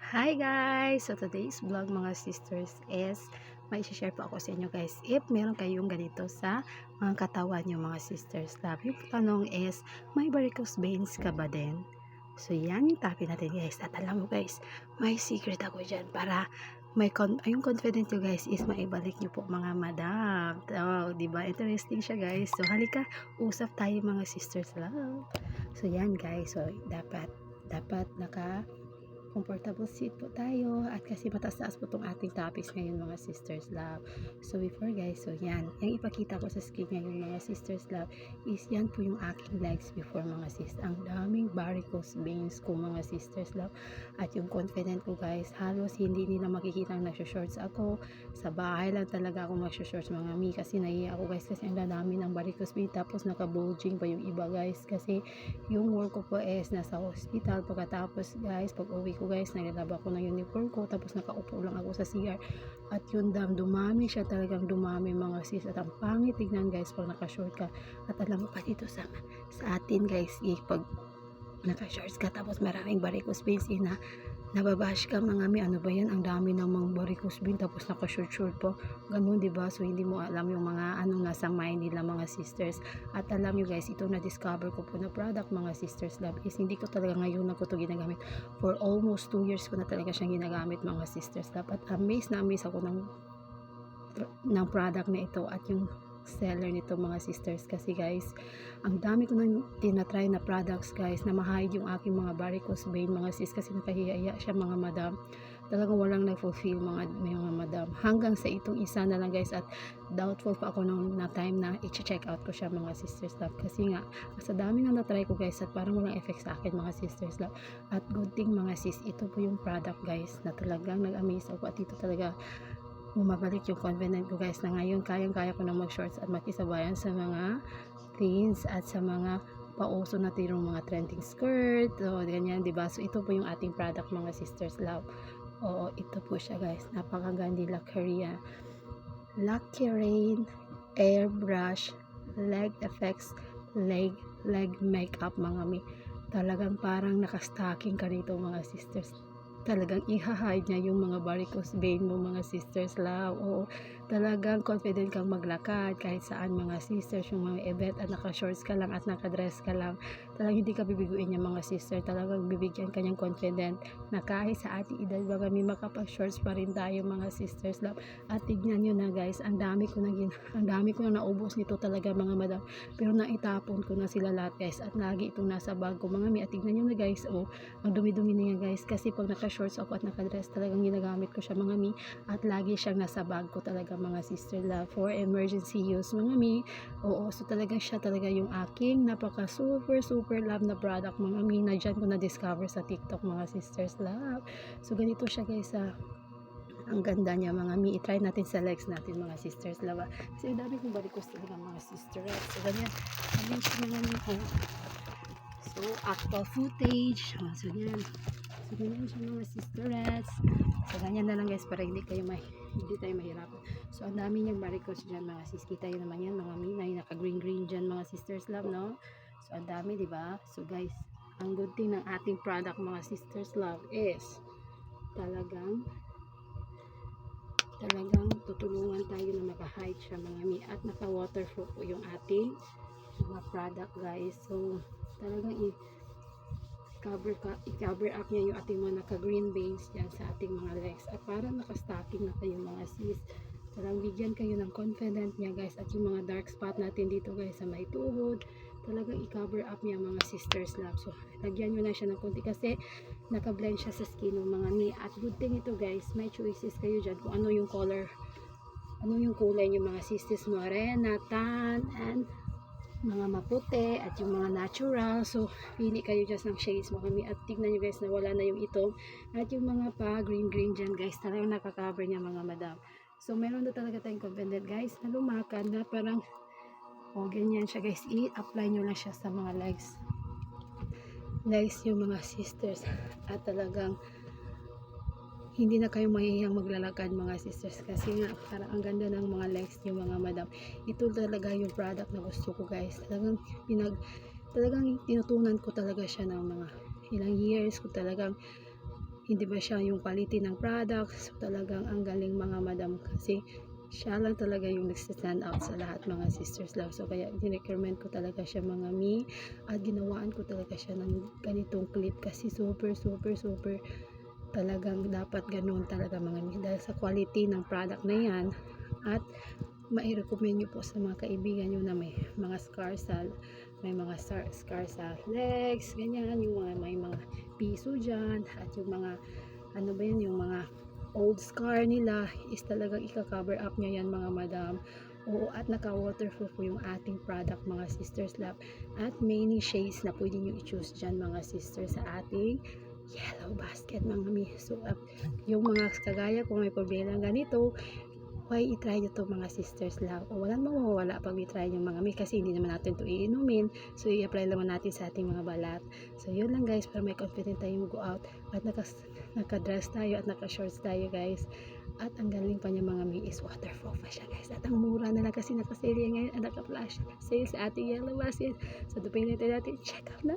Hi guys! So today's vlog mga sisters is may share po ako sa inyo guys if meron kayong ganito sa mga katawan nyo mga sisters love. Yung tanong is may varicose veins ka ba din? So yan yung topic natin guys. At alam mo guys, may secret ako dyan para yung confident nyo guys is maibalik nyo po mga madam. Oh, diba? Interesting siya guys. So halika, usap tayo mga sisters love. So yan guys. So dapat naka comfortable seat po tayo at kasi mataas-taas po itong ating topics ngayon mga sisters love. So before guys, so yan, yung ipakita ko sa screen ngayon mga sisters love is yan po yung aking legs before mga sis. Ang daming varicose veins ko mga sisters love at yung confident ko guys, halos hindi nila makikita ang nagshorts ako. Sa bahay lang talaga ako magshorts mga mi kasi naiya ako guys kasi ang dami ng varicose veins tapos naka-bulging pa yung iba guys kasi yung work ko po is nasa hospital. Pagkatapos guys, pag uwi ko guys, naglaba ko ng uniform ko tapos nakaupo lang ako sa CR at yun dumami siya, talagang dumami mga sis at ang pangit tignan guys pag naka-short ka. At alam mo pa dito sa atin guys, pag naka-shorts ka tapos maraming varicose veins nababash ka mga mi, ano ba yan, ang dami ng mga varicose veins tapos naka-short po, ganun diba? So hindi mo alam yung mga anong nasa mind nila mga sisters. At alam nyo guys, ito na-discover ko po na product mga sisters love is hindi ko talaga ngayon na ko ito ginagamit, for almost 2 years ko na talaga siyang ginagamit mga sisters love at amazed na amazed ako ng product na ito at yung seller nito mga sisters kasi guys, ang dami ko nang tinatry na products guys na ma-hide yung aking mga varicose vein mga sis kasi nakahiya siya mga madam, talagang walang nag-fulfill mga madam hanggang sa itong isa na lang guys at doubtful pa ako nung na time na i-check out ko siya mga sisters love kasi nga sa dami na natry ko guys at parang walang effect sa akin mga sisters love. At good thing mga sis, ito po yung product guys na talagang nag-amaze ako at ito talaga bumabalik yung confident ko guys na ngayon kayang-kaya ko na mag-shorts at makisabayan sa mga teens at sa mga pauso na tirong mga trending skirt o ganyan diba. So ito po yung ating product mga sisters love. Oo, ito po siya guys, napakaganda. Lucky Rain Airbrush Leg Effects leg makeup mga mi, talagang parang nakastocking ka rito mga sisters, talagang i-hide niya yung mga varicose vein mo mga sisters love. O talagang confident kang maglakad kahit saan mga sisters, yung mga event at naka-shorts ka lang at naka-dress ka lang, talagang hindi ka bibiguin niya mga sister, talagang bibigyan kanyang confident na kahit sa ating edad ba kami makapag-shorts pa rin tayo mga sisters love. At tignan nyo na guys, ang dami ko na naubos nito talaga mga madam, pero naitapon ko na sila lahat guys at lagi itong nasa bag ko mga mi. At tignan nyo na guys, ang dumi-dumi na yan guys kasi pag naka-shorts ako at naka-dress talagang ginagamit ko siya mga mi at lagi siyang nasa bag ko talaga mga sister love for emergency use mga mi. Oo, so talagang siya talaga yung aking napaka super love na product mga mi na dyan ko na-discover sa TikTok mga sisters love. So ganito siya guys, ang ganda niya mga mi. I-try natin sa legs natin mga sisters love kasi dami kong varicose talaga mga sisters. So ganyan so actual footage, so yan. So, ganyan siya mga sisterettes. So, ganyan na lang guys para hindi tayo mahirapan. So, ang dami niyang varicose dyan mga sis. Kita yun naman yan mga minay. Naka-green dyan mga sisters love, no? So, ang dami, diba? So, guys, ang good thing ng ating product mga sisters love is talagang tutulungan tayo na maka-hide siya mga mi. At naka-waterproof po yung mga product guys. So, talagang i-cover up niya yung ating mga naka-green veins dyan sa ating mga legs at parang naka-stocking na kayo mga sis. Talagang bigyan kayo ng confident niya guys. At yung mga dark spot natin dito guys sa may tuhod, talagang i-cover up niya mga sisters love. So lagyan nyo na siya ng konti kasi naka-blend siya sa skin ng mga ni. At good thing ito guys, may choices kayo dyan kung ano yung color, ano yung kulay yung mga sisters, morena, tan, and mga maputi at yung mga natural. So pili kayo just ng shades mo kami at tignan nyo guys na wala na yung itom at yung mga pa green dyan guys, talagang nakaka-cover niya mga madam. So meron na talaga tayong confident guys na lumakad na parang ganyan siya guys. I-apply nyo lang siya sa mga legs yung mga sisters at talagang hindi na kayo mahihiyang maglalakad mga sisters kasi nga parang ang ganda ng mga legs yung mga madam. Ito talaga yung product na gusto ko guys. Talagang tinutunan ko talaga siya ng mga ilang years ko talagang hindi ba siya yung quality ng products. So, talagang ang galing mga madam kasi siya lang talaga yung nagsistand out sa lahat mga sisters love. So kaya dinecrement ko talaga siya mga mi at ginawaan ko talaga siya ng ganitong clip kasi super talagang dapat ganoon talaga mga mi dahil sa quality ng product na yan. At mai-recommend nyo po sa mga kaibigan nyo na may mga scar sa legs, ganyan, yung mga may mga piso dyan, at yung mga ano ba yan, yung mga old scar nila is talagang ika-cover up nyo yan mga madam. Oo, at naka-waterproof po yung ating product mga sisters love. At many shades na pwede nyo i-choose dyan mga sisters sa ating yellow basket mga mi. So, yung mga kagaya kung may problema ganito, why i-try nyo to mga sisters love. O walang mawawala pag i-try nyo mga mi kasi hindi naman natin to iinumin. So i-apply naman natin sa ating mga balat. So yun lang guys, para may confident tayo go out at naka-dress tayo at naka-shorts tayo guys. At ang galing pa niya mga mi is waterproof pa siya guys. At ang mura na lang kasi naka-sale ngayon at naka-flash sale sa ating yellow basket. So dupin natin check out na.